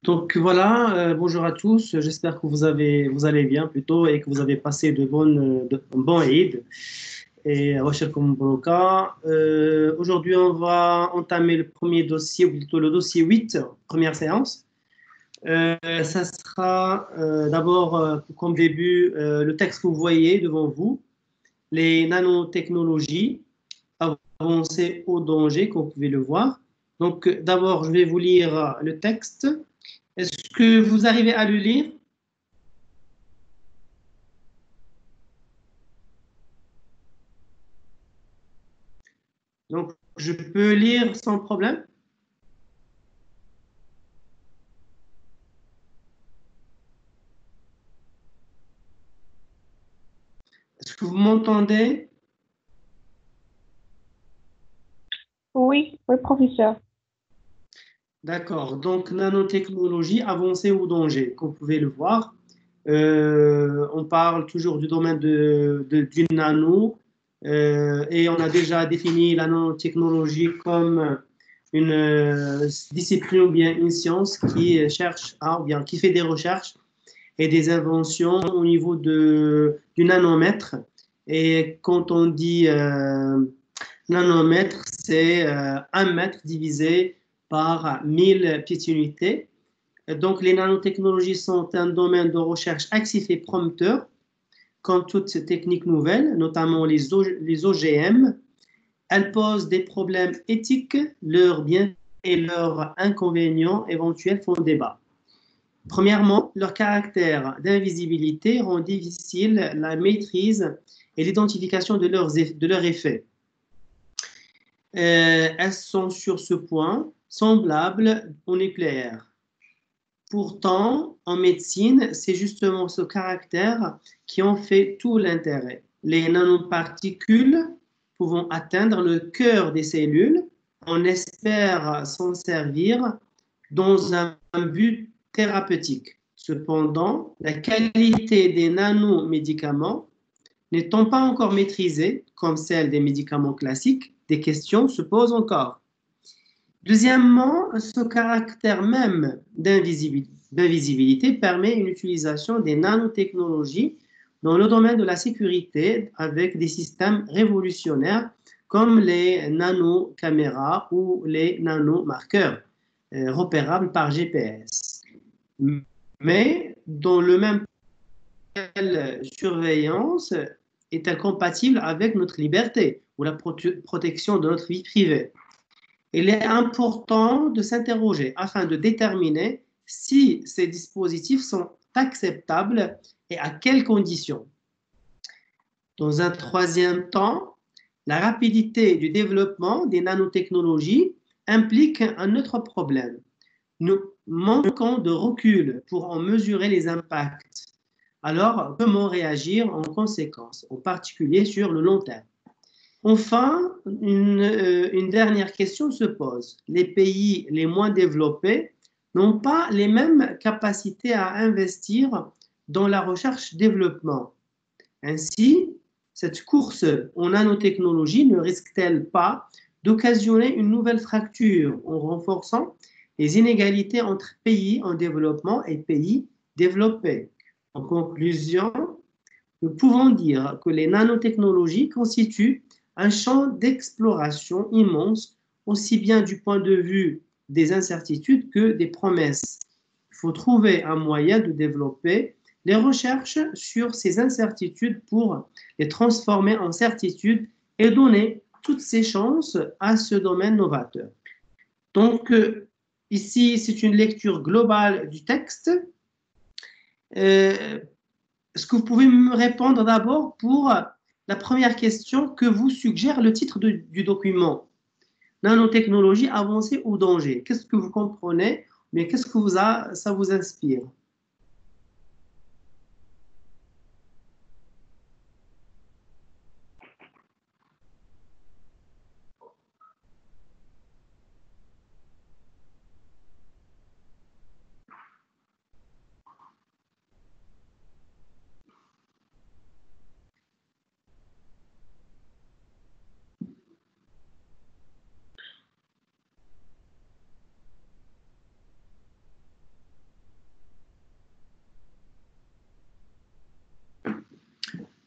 Donc voilà, bonjour à tous. J'espère que vous allez bien plutôt et que vous avez passé un bon Eid. Et Washelkoum Mbrouka. Aujourd'hui, on va entamer le premier dossier, ou plutôt le dossier 8, première séance. Ça sera d'abord, comme début, le texte que vous voyez devant vous, les nanotechnologies avancées au danger, comme vous pouvez le voir. Donc d'abord, je vais vous lire le texte. Est-ce que vous arrivez à le lire? Donc, je peux lire sans problème. Est-ce que vous m'entendez? Oui, oui, professeur. D'accord. Donc, nanotechnologie avancée ou danger, comme vous pouvez le voir. On parle toujours du domaine du nano et on a déjà défini la nanotechnologie comme une discipline ou bien une science qui cherche à, ou bien qui fait des recherches et des inventions au niveau du nanomètre. Et quand on dit nanomètre, c'est 1 mètre divisé par 1000 piétunités. Donc, les nanotechnologies sont un domaine de recherche actif et prometteur, comme toutes ces techniques nouvelles, notamment les OGM. Elles posent des problèmes éthiques, leurs bienfaits et leurs inconvénients éventuels font débat. Premièrement, leur caractère d'invisibilité rend difficile la maîtrise et l'identification de leurs effets. Elles sont sur ce point semblables au nucléaire. Pourtant, en médecine, c'est justement ce caractère qui en fait tout l'intérêt. Les nanoparticules pouvant atteindre le cœur des cellules, on espère s'en servir dans un but thérapeutique. Cependant, la qualité des nanomédicaments n'étant pas encore maîtrisée, comme celle des médicaments classiques, des questions se posent encore. Deuxièmement, ce caractère même d'invisibilité permet une utilisation des nanotechnologies dans le domaine de la sécurité avec des systèmes révolutionnaires comme les nanocaméras ou les nanomarqueurs repérables par GPS. Mais dans le même surveillance est-elle compatible avec notre liberté ou la protection de notre vie privée? Il est important de s'interroger afin de déterminer si ces dispositifs sont acceptables et à quelles conditions. Dans un troisième temps, la rapidité du développement des nanotechnologies implique un autre problème. Nous manquons de recul pour en mesurer les impacts. Alors, comment réagir en conséquence, en particulier sur le long terme? Enfin, une dernière question se pose. Les pays les moins développés n'ont pas les mêmes capacités à investir dans la recherche-développement. Ainsi, cette course en nanotechnologie ne risque-t-elle pas d'occasionner une nouvelle fracture en renforçant les inégalités entre pays en développement et pays développés? En conclusion, nous pouvons dire que les nanotechnologies constituent un champ d'exploration immense, aussi bien du point de vue des incertitudes que des promesses. Il faut trouver un moyen de développer les recherches sur ces incertitudes pour les transformer en certitudes et donner toutes ces chances à ce domaine novateur. Donc, ici, c'est une lecture globale du texte. Est-ce que vous pouvez me répondre d'abord pour la première question que vous suggère le titre du document? Nanotechnologie avancée ou danger? Qu'est-ce que vous comprenez? Mais qu'est-ce que ça vous inspire?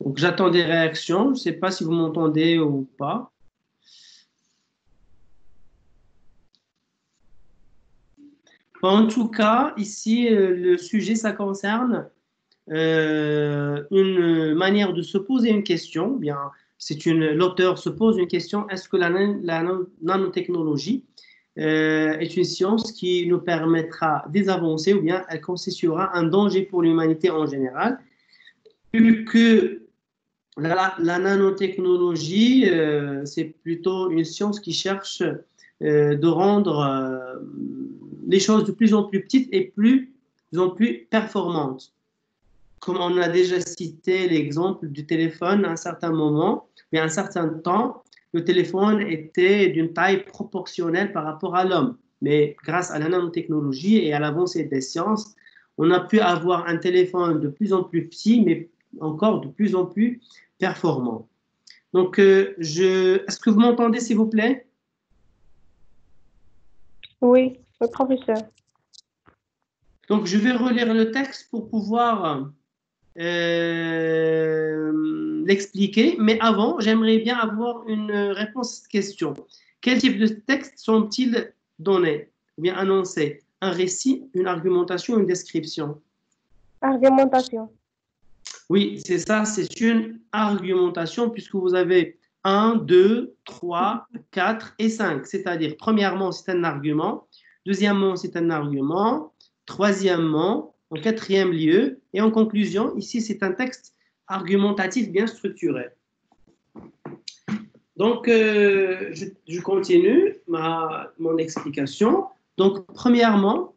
Donc, j'attends des réactions. Je ne sais pas si vous m'entendez ou pas. En tout cas, ici, le sujet, ça concerne une manière de se poser une question. Bien, l'auteur se pose une question, est-ce que la nanotechnologie est une science qui nous permettra d'avancer ou bien elle constituera un danger pour l'humanité en général, vu que la nanotechnologie, c'est plutôt une science qui cherche de rendre les choses de plus en plus petites et plus en plus performantes. Comme on a déjà cité l'exemple du téléphone à un certain moment, mais à un certain temps, le téléphone était d'une taille proportionnelle par rapport à l'homme. Mais grâce à la nanotechnologie et à l'avancée des sciences, on a pu avoir un téléphone de plus en plus petit, mais encore de plus en plus performant. Donc, est-ce que vous m'entendez, s'il vous plaît? Oui, oui, professeur. Donc, je vais relire le texte pour pouvoir l'expliquer, mais avant, j'aimerais bien avoir une réponse à cette question. Quel type de textes sont-ils donnés ou bien annoncés? Un récit, une argumentation, une description? Argumentation. Oui, c'est ça, c'est une argumentation puisque vous avez 1, 2, 3, 4 et 5. C'est-à-dire, premièrement, c'est un argument. Deuxièmement, c'est un argument. Troisièmement, en quatrième lieu. Et en conclusion, ici, c'est un texte argumentatif bien structuré. Donc, je continue mon explication. Donc, premièrement,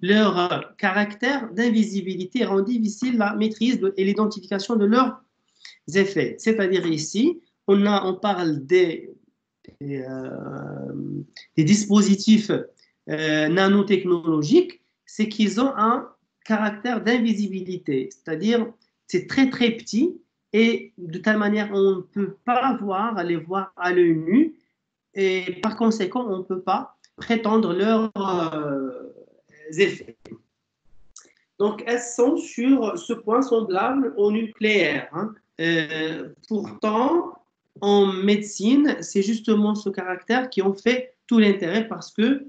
leur caractère d'invisibilité rend difficile la maîtrise et l'identification de leurs effets. C'est-à-dire ici, on parle des dispositifs nanotechnologiques, c'est qu'ils ont un caractère d'invisibilité, c'est-à-dire c'est très très petit et de telle manière on ne peut pas les voir à l'œil nu et par conséquent on ne peut pas prétendre leurs effets. Donc, elles sont sur ce point semblable au nucléaire. Hein. Pourtant, en médecine, c'est justement ce caractère qui en fait tout l'intérêt parce que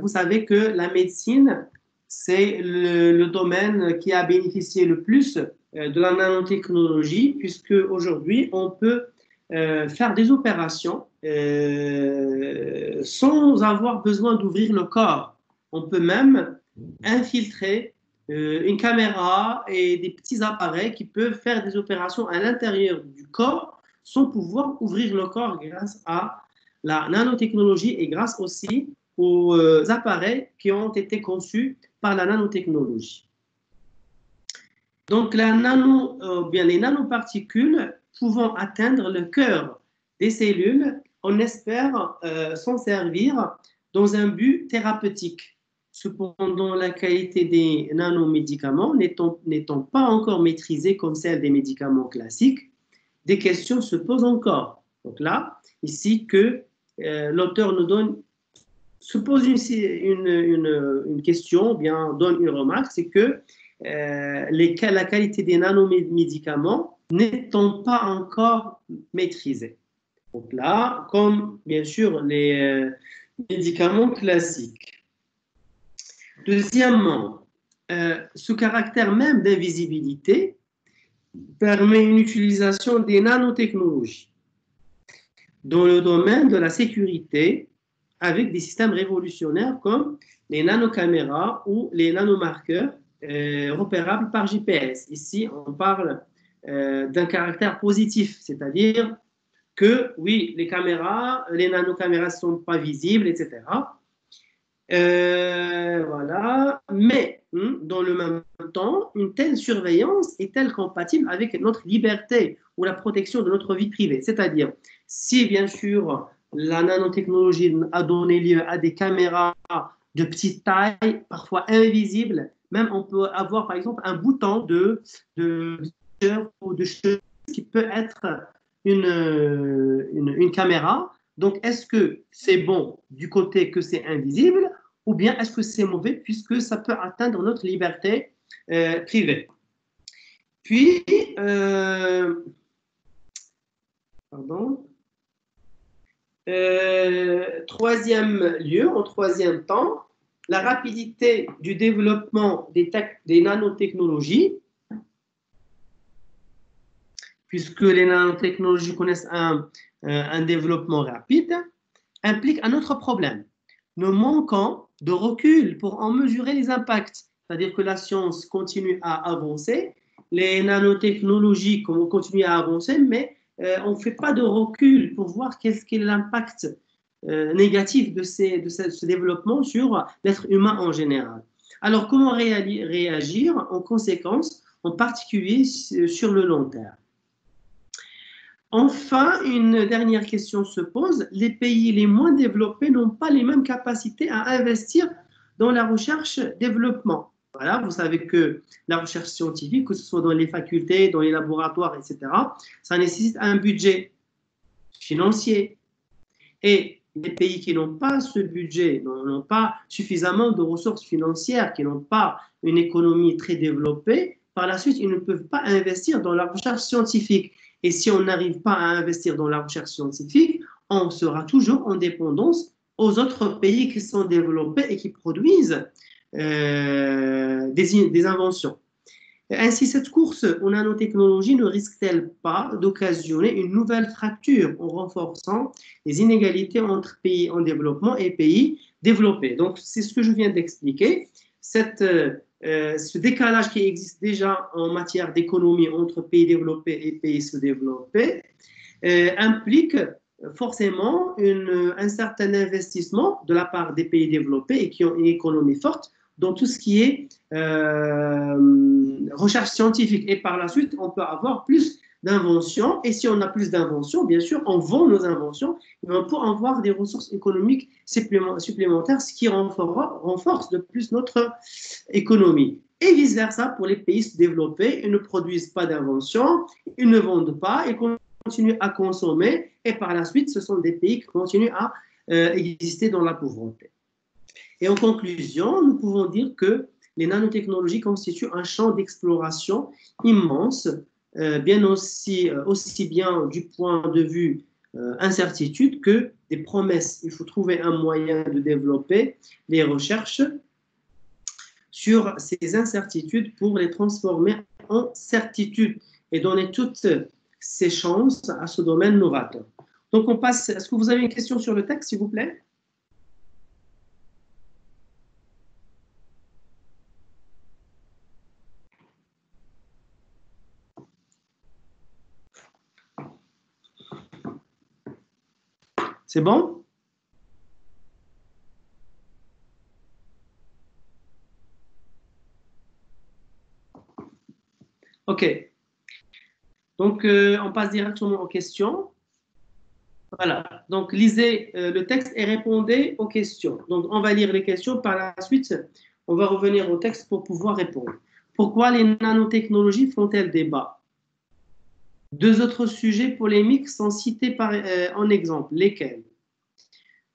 vous savez que la médecine, c'est le domaine qui a bénéficié le plus de la nanotechnologie puisque aujourd'hui, on peut faire des opérations sans avoir besoin d'ouvrir le corps. On peut même infiltrer une caméra et des petits appareils qui peuvent faire des opérations à l'intérieur du corps sans pouvoir ouvrir le corps grâce à la nanotechnologie et grâce aussi aux appareils qui ont été conçus par la nanotechnologie. Donc, les nanoparticules pouvant atteindre le cœur des cellules, on espère s'en servir dans un but thérapeutique. Cependant, la qualité des nanomédicaments n'étant pas encore maîtrisée comme celle des médicaments classiques, des questions se posent encore. Donc là, ici, que l'auteur se pose une question, bien donne une remarque, c'est que la qualité des nanomédicaments n'étant pas encore maîtrisée. Donc là, comme bien sûr les médicaments classiques. Deuxièmement, ce caractère même d'invisibilité permet une utilisation des nanotechnologies dans le domaine de la sécurité avec des systèmes révolutionnaires comme les nanocaméras ou les nanomarqueurs repérables par GPS. Ici, on parle d'un caractère positif, c'est-à-dire que oui, les nanocaméras ne sont pas visibles, etc. Voilà. Mais dans le même temps, une telle surveillance est-elle compatible avec notre liberté ou la protection de notre vie privée? C'est-à-dire, si bien sûr la nanotechnologie a donné lieu à des caméras de petite taille, parfois invisibles, même on peut avoir par exemple un bouton ou de cheveux qui peut être une caméra. Donc, est-ce que c'est bon du côté que c'est invisible ou bien est-ce que c'est mauvais puisque ça peut atteindre notre liberté privée? Puis, pardon, troisième lieu, en troisième temps, la rapidité du développement des nanotechnologies, puisque les nanotechnologies connaissent un développement rapide, implique un autre problème. Nous manquons de recul pour en mesurer les impacts. C'est-à-dire que la science continue à avancer, les nanotechnologies continuent à avancer, mais on ne fait pas de recul pour voir quel est l'impact négatif de ce développement sur l'être humain en général. Alors, comment réagir en conséquence, en particulier sur le long terme? Enfin, une dernière question se pose. Les pays les moins développés n'ont pas les mêmes capacités à investir dans la recherche-développement. Voilà, vous savez que la recherche scientifique, que ce soit dans les facultés, dans les laboratoires, etc., ça nécessite un budget financier. Et les pays qui n'ont pas ce budget, n'ont pas suffisamment de ressources financières, qui n'ont pas une économie très développée, par la suite, ils ne peuvent pas investir dans la recherche scientifique. Et si on n'arrive pas à investir dans la recherche scientifique, on sera toujours en dépendance aux autres pays qui sont développés et qui produisent des inventions. Ainsi, cette course aux nanotechnologies ne risque-t-elle pas d'occasionner une nouvelle fracture en renforçant les inégalités entre pays en développement et pays développés? Donc, c'est ce que je viens d'expliquer. Ce décalage qui existe déjà en matière d'économie entre pays développés et pays sous-développés implique forcément un certain investissement de la part des pays développés et qui ont une économie forte dans tout ce qui est recherche scientifique. Et par la suite, on peut avoir plus d'inventions. Et si on a plus d'inventions, bien sûr, on vend nos inventions, mais on peut avoir des ressources économiques supplémentaires, ce qui renforce de plus notre économie. Et vice-versa pour les pays développés, ils ne produisent pas d'inventions, ils ne vendent pas, ils continuent à consommer, et par la suite, ce sont des pays qui continuent à exister dans la pauvreté. Et en conclusion, nous pouvons dire que les nanotechnologies constituent un champ d'exploration immense, bien aussi bien du point de vue incertitude que des promesses. Il faut trouver un moyen de développer les recherches sur ces incertitudes pour les transformer en certitudes et donner toutes ces chances à ce domaine novateur. Donc on passe, est-ce que vous avez une question sur le texte, s'il vous plaît? C'est bon? OK. Donc, on passe directement aux questions. Voilà. Donc, lisez le texte et répondez aux questions. Donc, on va lire les questions. Par la suite, on va revenir au texte pour pouvoir répondre. Pourquoi les nanotechnologies font-elles débat? Deux autres sujets polémiques sont cités en exemple. Lesquels?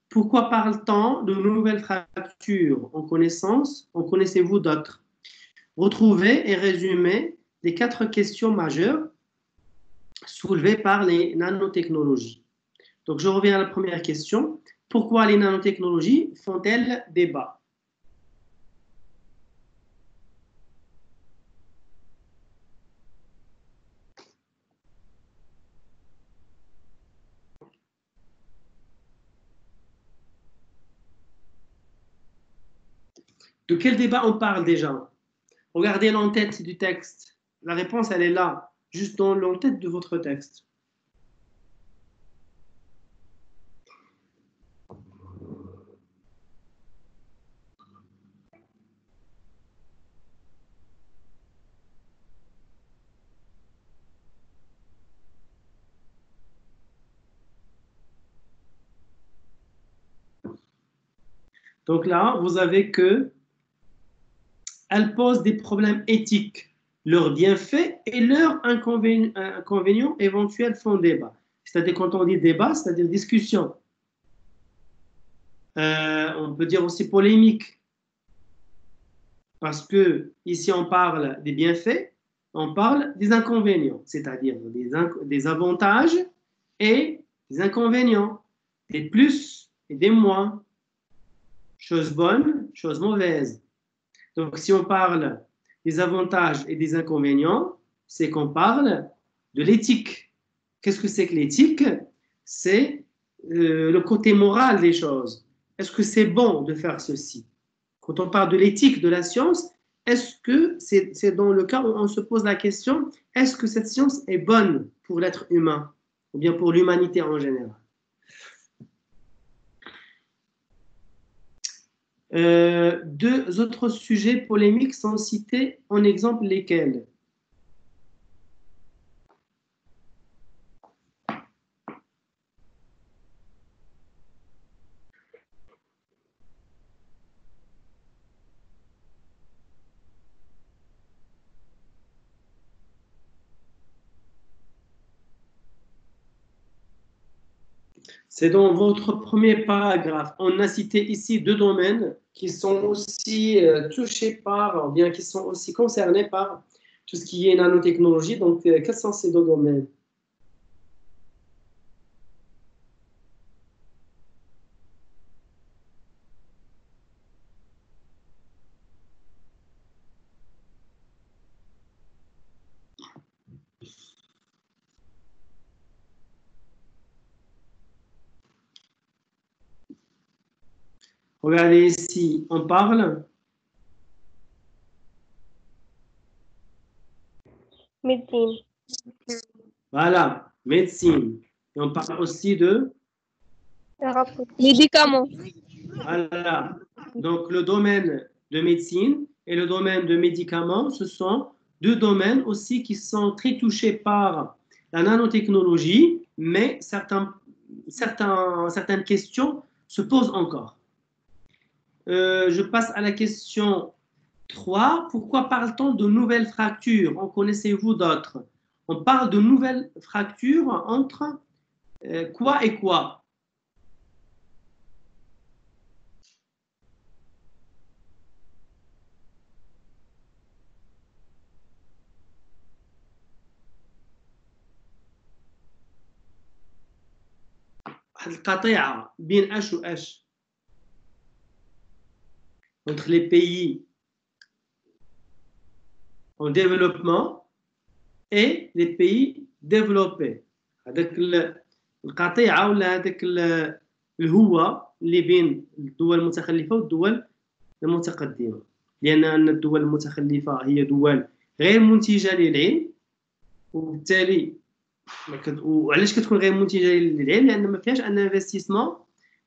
Pourquoi parle-t-on de nouvelles fractures en connaissance? En connaissez-vous d'autres? Retrouvez et résumez les 4 questions majeures soulevées par les nanotechnologies. Donc, je reviens à la première question. Pourquoi les nanotechnologies font-elles débat? De quel débat on parle déjà? Regardez l'entête du texte. La réponse, elle est là, juste dans l'entête de votre texte. Donc là, vous avez que elles posent des problèmes éthiques. Leurs bienfaits et leurs inconvénients éventuels font débat. C'est-à-dire, quand on dit débat, c'est-à-dire discussion. On peut dire aussi polémique. Parce que ici, on parle des bienfaits, on parle des inconvénients, c'est-à-dire des avantages et des inconvénients, des plus et des moins, choses bonnes, choses mauvaises. Donc, si on parle des avantages et des inconvénients, c'est qu'on parle de l'éthique. Qu'est-ce que c'est que l'éthique? C'est le côté moral des choses. Est-ce que c'est bon de faire ceci? Quand on parle de l'éthique de la science, est-ce que c'est dans le cas où on se pose la question, est-ce que cette science est bonne pour l'être humain ou bien pour l'humanité en général? Deux autres sujets polémiques sont cités en exemple lesquels? C'est dans votre premier paragraphe. On a cité ici deux domaines qui sont aussi touchés par, ou bien qui sont aussi concernés par tout ce qui est nanotechnologie. Donc, quels sont ces deux domaines? Regardez ici, on parle médecine, voilà, médecine. Et on parle aussi de thérapeutique, Médicaments. voilà. Donc, le domaine de médecine et le domaine de médicaments, ce sont deux domaines aussi qui sont très touchés par la nanotechnologie, mais certaines questions se posent encore. Je passe à la question 3. Pourquoi parle-t-on de nouvelles fractures? En connaissez-vous d'autres? On parle de nouvelles fractures entre quoi et quoi? القطيعة بين اش و اش entre les pays en développement et les pays développés. هذاك القطيعة ولا هذاك الهوة اللي بين الدول المتخلفة والدول المتقدمة، لأن الدول المتخلفة هي دول غير منتجة للعلم، وبالتالي وعلاش كتكون غير منتجه للعلم؟ لان ما فيهاش ان انفستيسمون،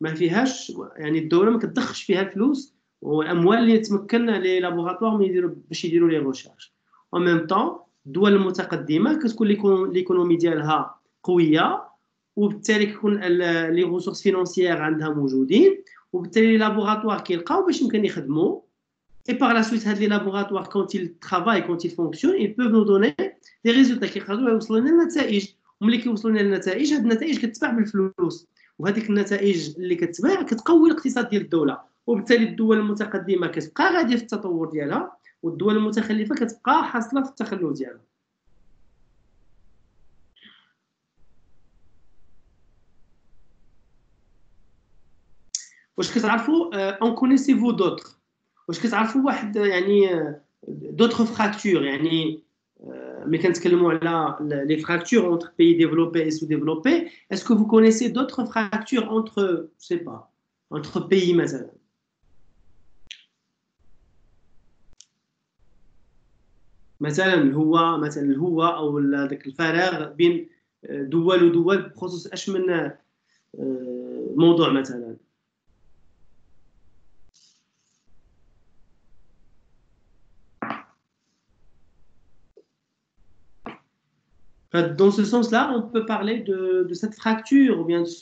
ما فيهاش يعني الدوله ما كتضخش فيها الفلوس والاموال اللي تمكن لي لابوغاتوار يديروا باش يديروا لي ريشيرش. ان ميم طون الدول المتقدمه كتكون ليكونومي ديالها قويه، وبالتالي كيكون لي ريسورس فينونسيير عندها موجودين، وبالتالي لي لابوغاتوار كيلقاو باش يمكن يخدموا. Et par la suite, les laboratoires, quand ils travaillent, quand ils fonctionnent, ils peuvent nous donner des résultats qui يوصلوا لنا النتائج. وملي كيوصلوا لنا النتائج، هذه النتائج كتباع بالفلوس، وهذيك النتائج اللي كتباع كتقوي الاقتصاد ديال الدوله، وبالتالي الدول المتقدمه كتبقى غاديه في التطور ديالها، والدول المتخلفه كتبقى حاصله في التخلف ديالها. واش كتعرفوا اون كونيسيفو دوطخ؟ واش كتعرفوا واحد يعني دوطخ فراكتور؟ يعني ملي كنتكلموا على les fractures entre pays développés et sous-développés, est-ce que vous connaissez d'autres fractures entre, je sais pas, entre pays مثلا؟ مثلا الهوة او ذاك الفراغ بين دول ودول بخصوص اش من موضوع مثلا. Dans ce sens-là, on peut parler de cette fracture ou bien de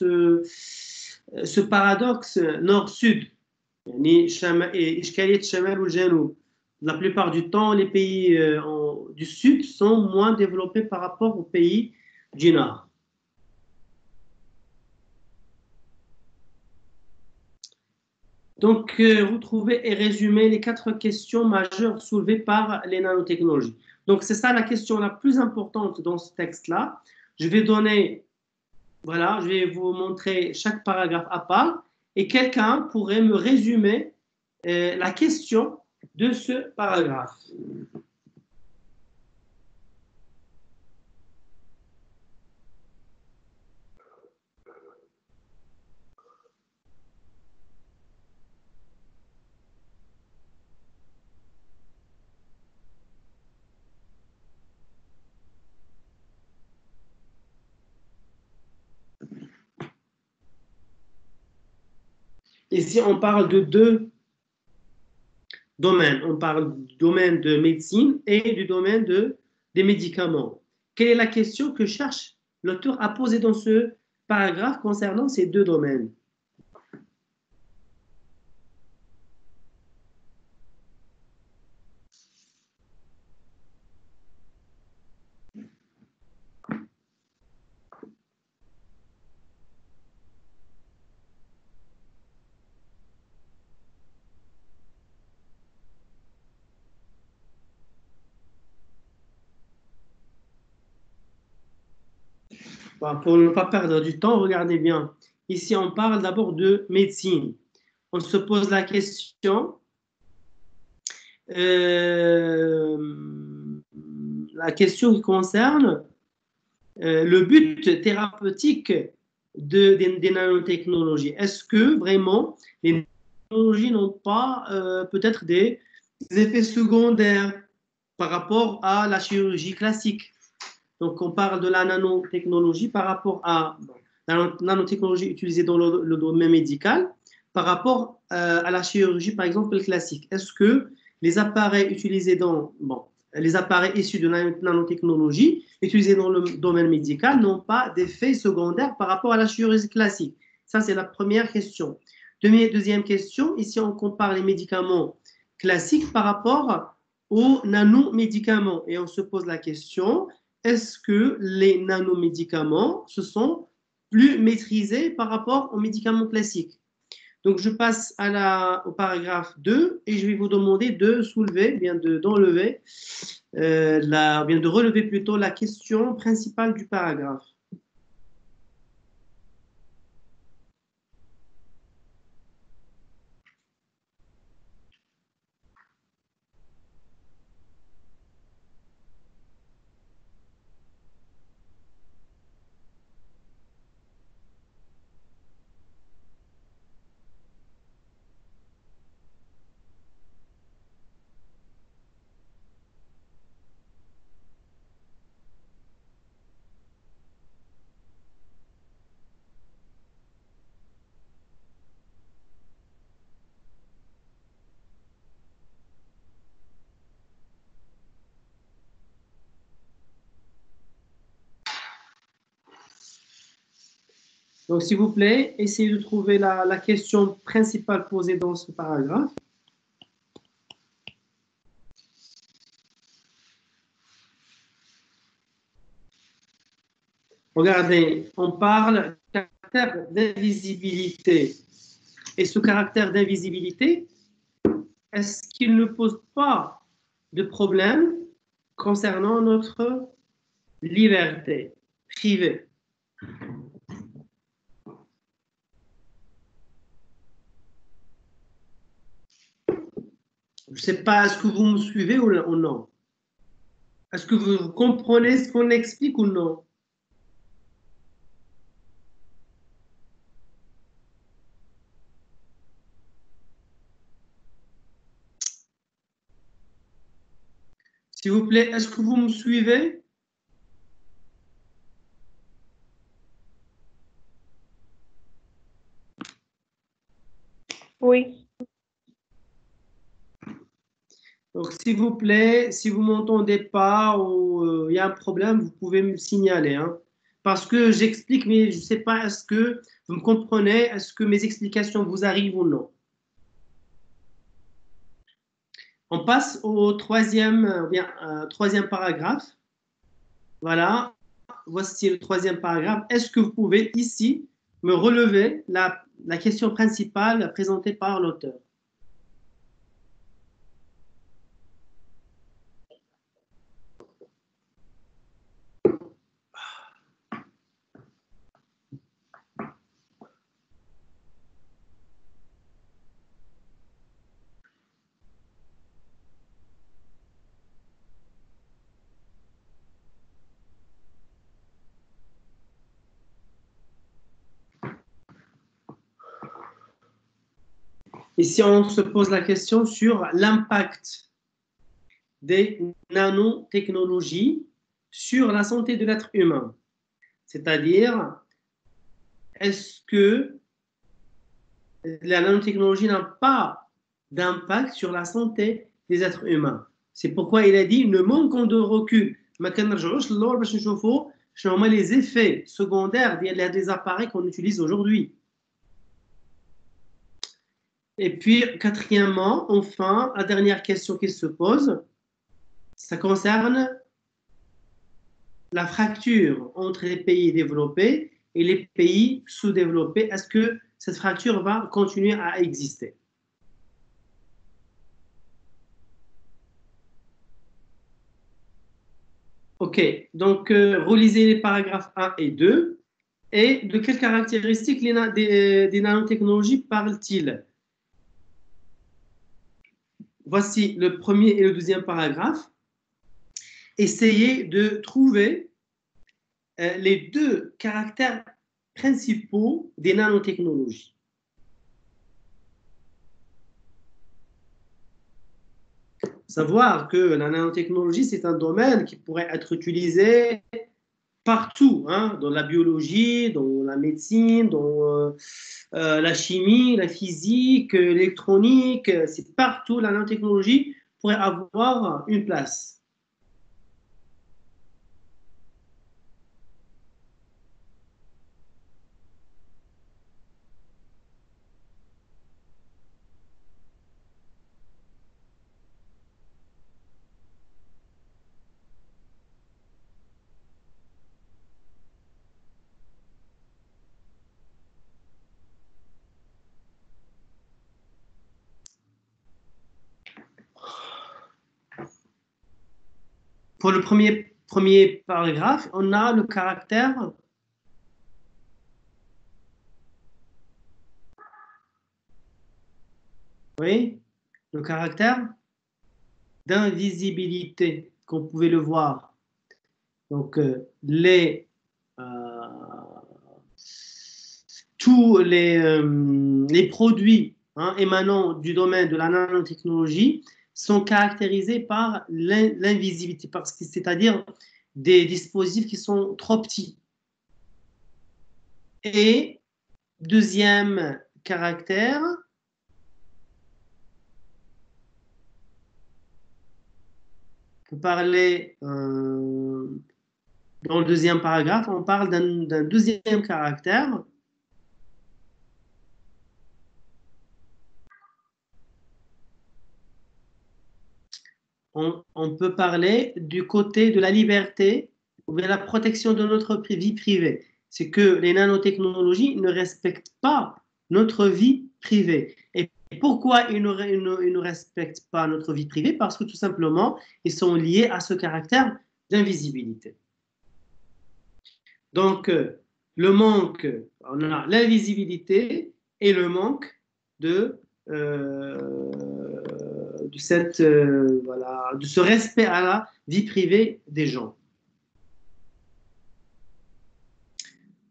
ce paradoxe nord-sud. La plupart du temps, les pays du sud sont moins développés par rapport aux pays du nord. Donc, retrouvez et résumez les 4 questions majeures soulevées par les nanotechnologies. Donc, c'est ça la question la plus importante dans ce texte-là. Je vais donner, voilà, je vais vous montrer chaque paragraphe à part et quelqu'un pourrait me résumer la question de ce paragraphe. Ici, on parle de deux domaines. On parle du domaine de médecine et du domaine des médicaments. Quelle est la question que cherche l'auteur à poser dans ce paragraphe concernant ces deux domaines? Bon, pour ne pas perdre du temps, regardez bien. Ici, on parle d'abord de médecine. On se pose la question, euh, la question qui concerne le but thérapeutique des nanotechnologies. Est-ce que vraiment les nanotechnologies n'ont pas peut-être des effets secondaires par rapport à la chirurgie classique? Donc, on parle de la nanotechnologie par rapport à la nanotechnologie utilisée dans le domaine médical, par rapport à la chirurgie, par exemple, classique. Est-ce que les appareils utilisés les appareils issus de nanotechnologie utilisés dans le domaine médical n'ont pas d'effets secondaires par rapport à la chirurgie classique? Ça, c'est la première question. Deuxième question, ici, on compare les médicaments classiques par rapport aux nanomédicaments. Et on se pose la question, est-ce que les nanomédicaments se sont plus maîtrisés par rapport aux médicaments classiques? Donc, je passe au paragraphe 2 et je vais vous demander de soulever, bien d'enlever, bien de relever plutôt la question principale du paragraphe. Donc, s'il vous plaît, essayez de trouver la question principale posée dans ce paragraphe. Regardez, on parle de caractère d'invisibilité. Et ce caractère d'invisibilité, est-ce qu'il ne pose pas de problème concernant notre liberté privée? Je ne sais pas, est-ce que vous me suivez ou non? Est-ce que vous comprenez ce qu'on explique ou non? S'il vous plaît, est-ce que vous me suivez? Oui. Donc, s'il vous plaît, si vous ne m'entendez pas ou il y a un problème, vous pouvez me signaler, hein. Parce que j'explique, mais je ne sais pas, est-ce que vous me comprenez? Est-ce que mes explications vous arrivent ou non? On passe au troisième paragraphe. Voilà, voici le troisième paragraphe. Est-ce que vous pouvez ici me relever la question principale présentée par l'auteur? Ici, on se pose la question sur l'impact des nanotechnologies sur la santé de l'être humain. C'est-à-dire, est-ce que la nanotechnologie n'a pas d'impact sur la santé des êtres humains? C'est pourquoi il a dit, ne manquons de recul. ما كنرجعوش للور باش نشوفوا شنو هما les effets secondaires des appareils qu'on utilise aujourd'hui. Et puis, quatrièmement, enfin, la dernière question qui se pose, ça concerne la fracture entre les pays développés et les pays sous-développés. Est-ce que cette fracture va continuer à exister? Ok, donc relisez les paragraphes 1 et 2. Et de quelles caractéristiques des nanotechnologies parlent-ils? Voici le premier et le deuxième paragraphe. Essayez de trouver les deux caractères principaux des nanotechnologies. Savoir que la nanotechnologie, c'est un domaine qui pourrait être utilisé partout, hein, dans la biologie, dans la médecine, dans la chimie, la physique, l'électronique, c'est partout la nanotechnologie pourrait avoir une place. Pour le premier paragraphe, on a le caractère oui, le caractère d'invisibilité, qu'on pouvait le voir. Donc, tous les produits hein, émanant du domaine de la nanotechnologie sont caractérisés par l'invisibilité, c'est-à-dire des dispositifs qui sont trop petits. Et deuxième caractère, pour parler dans le deuxième paragraphe, on parle d'un deuxième caractère. On peut parler du côté de la liberté ou de la protection de notre vie privée. C'est que les nanotechnologies ne respectent pas notre vie privée. Et pourquoi ils ne respectent pas notre vie privée? Parce que tout simplement, ils sont liés à ce caractère d'invisibilité. Donc, le manque, on a l'invisibilité et le manque de ce respect à la vie privée des gens.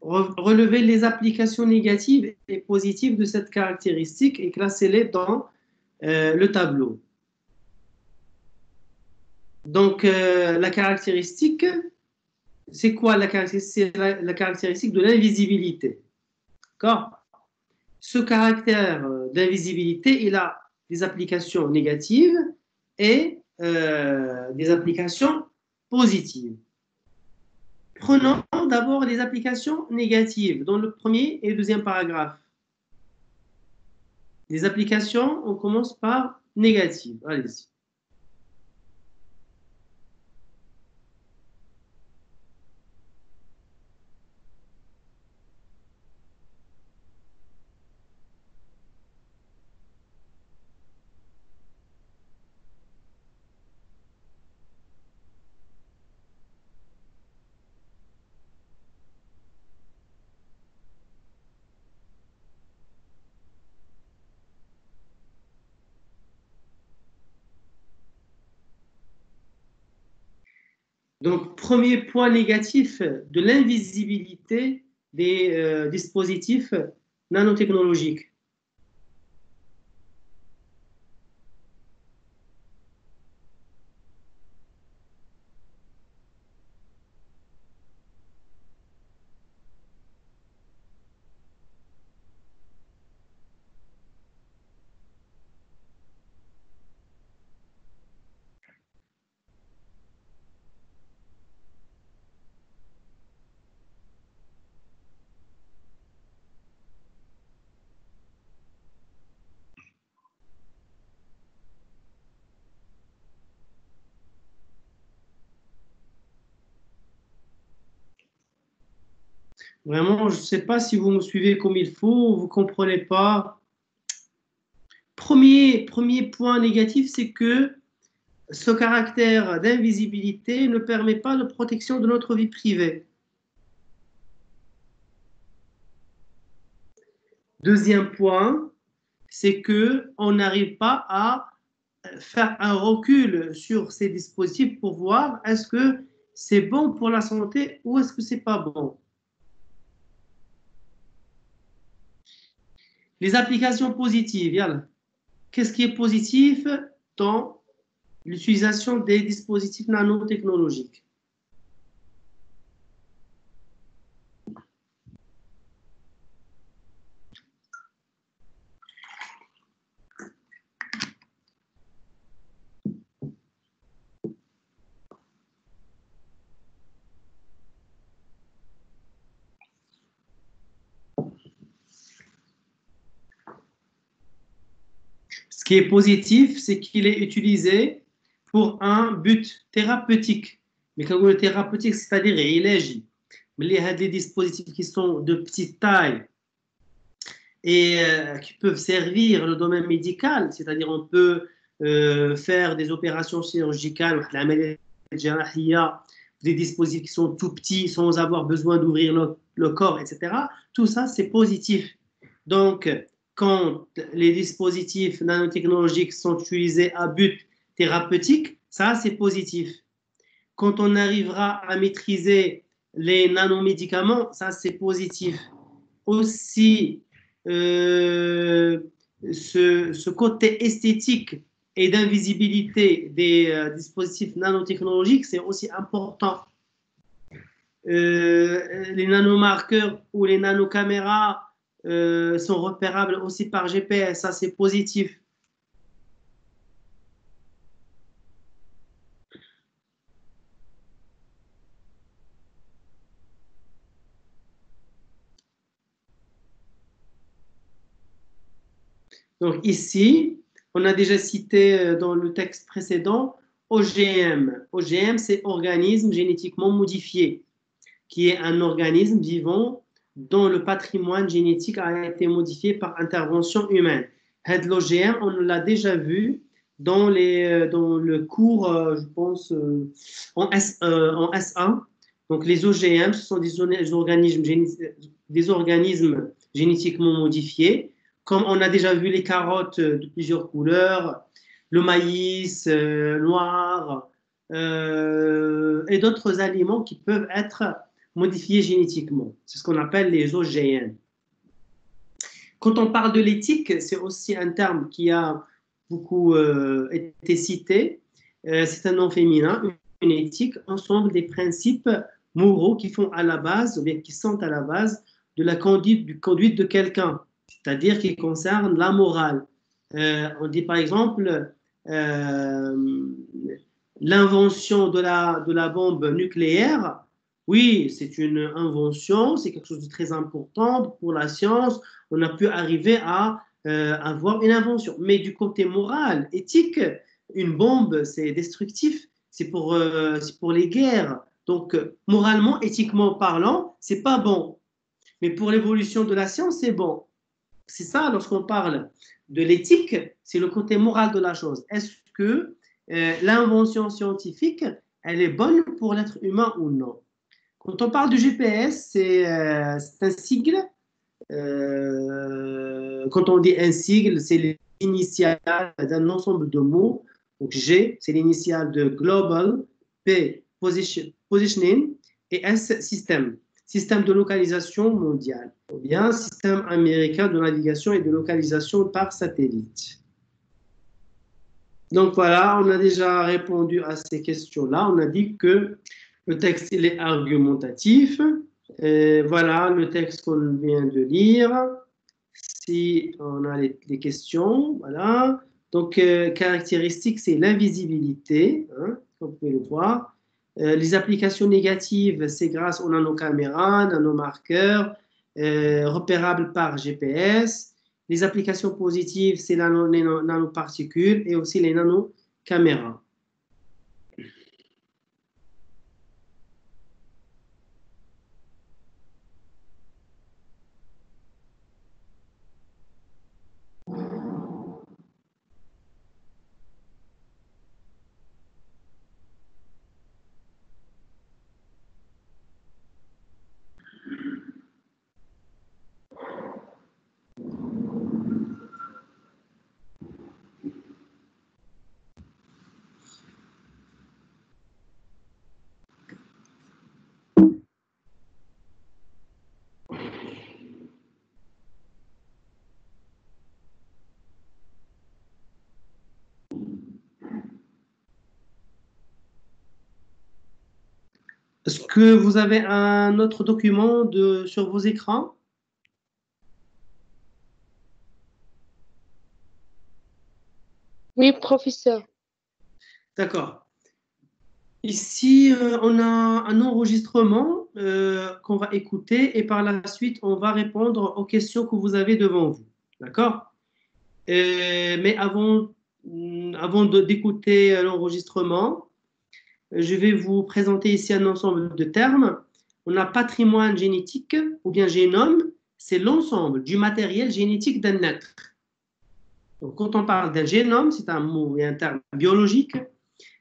Relevez les applications négatives et positives de cette caractéristique et classez-les dans le tableau. Donc, la caractéristique, c'est quoi la caractéristique? C'est la caractéristique de l'invisibilité. D'accord? Ce caractère d'invisibilité, il a des applications négatives et des applications positives. Prenons d'abord les applications négatives dans le premier et le deuxième paragraphe. Les applications, on commence par négatives. Allez-y. Donc, premier point négatif de l'invisibilité des dispositifs nanotechnologiques. Vraiment, je ne sais pas si vous me suivez comme il faut, vous ne comprenez pas. Premier point négatif, c'est que ce caractère d'invisibilité ne permet pas de protection de notre vie privée. Deuxième point, c'est que on n'arrive pas à faire un recul sur ces dispositifs pour voir est-ce que c'est bon pour la santé ou est-ce que c'est pas bon. Les applications positives, yalla. Qu'est-ce qui est positif dans l'utilisation des dispositifs nanotechnologiques? Ce qui est positif, c'est qu'il est utilisé pour un but thérapeutique. Mais quand on est thérapeutique, c'est-à-dire il agit. Mais il y a des dispositifs qui sont de petite taille et qui peuvent servir le domaine médical, c'est-à-dire on peut faire des opérations chirurgicales, des dispositifs qui sont tout petits sans avoir besoin d'ouvrir le corps, etc. Tout ça, c'est positif. Donc, quand les dispositifs nanotechnologiques sont utilisés à but thérapeutique, ça, c'est positif. Quand on arrivera à maîtriser les nanomédicaments, ça, c'est positif. Aussi, euh, ce côté esthétique et d'invisibilité des dispositifs nanotechnologiques, c'est aussi important. Les nanomarqueurs ou les nanocaméras sont repérables aussi par GPS, ça c'est positif. Donc ici, on a déjà cité dans le texte précédent OGM. OGM, c'est organisme génétiquement modifié, qui est un organisme vivant dont le patrimoine génétique a été modifié par intervention humaine. L'OGM, on l'a déjà vu dans le cours, je pense, en S1. Donc les OGM, ce sont des organismes génétiquement modifiés, comme on a déjà vu les carottes de plusieurs couleurs, le maïs noir, et d'autres aliments qui peuvent être modifiés génétiquement. C'est ce qu'on appelle les OGM. Quand on parle de l'éthique, c'est aussi un terme qui a beaucoup été cité. C'est un nom féminin, une éthique, ensemble des principes moraux qui font à la base, ou bien qui sont à la base de la conduite de quelqu'un, c'est-à-dire qui concerne la morale. On dit par exemple l'invention de la bombe nucléaire. Oui, c'est une invention, c'est quelque chose de très important pour la science. On a pu arriver à avoir une invention. Mais du côté moral, éthique, une bombe, c'est destructif, c'est pour les guerres. Donc, moralement, éthiquement parlant, c'est pas bon. Mais pour l'évolution de la science, c'est bon. C'est ça, lorsqu'on parle de l'éthique, c'est le côté moral de la chose. Est-ce que l'invention scientifique, elle est bonne pour l'être humain ou non? Quand on parle du GPS, c'est un sigle. Quand on dit un sigle, c'est l'initiale d'un ensemble de mots. Donc G, c'est l'initiale de Global, P, Positioning, et S, System, système de localisation mondiale, ou bien système américain de navigation et de localisation par satellite. Donc voilà, on a déjà répondu à ces questions-là. On a dit que le texte il est argumentatif. Et voilà le texte qu'on vient de lire. Si on a les questions, voilà. Donc, caractéristique, c'est l'invisibilité, hein, comme vous pouvez le voir. Les applications négatives, c'est grâce aux nanocaméras, nanomarqueurs, repérables par GPS. Les applications positives, c'est les nanoparticules et aussi les nanocaméras. que vous avez un autre document sur vos écrans? Oui, professeur. D'accord. Ici, on a un enregistrement qu'on va écouter et par la suite, on va répondre aux questions que vous avez devant vous. D'accord? Mais avant d'écouter l'enregistrement, je vais vous présenter ici un ensemble de termes. On a patrimoine génétique ou bien génome, c'est l'ensemble du matériel génétique d'un être. Donc, quand on parle d'un génome, c'est un mot et un terme biologique.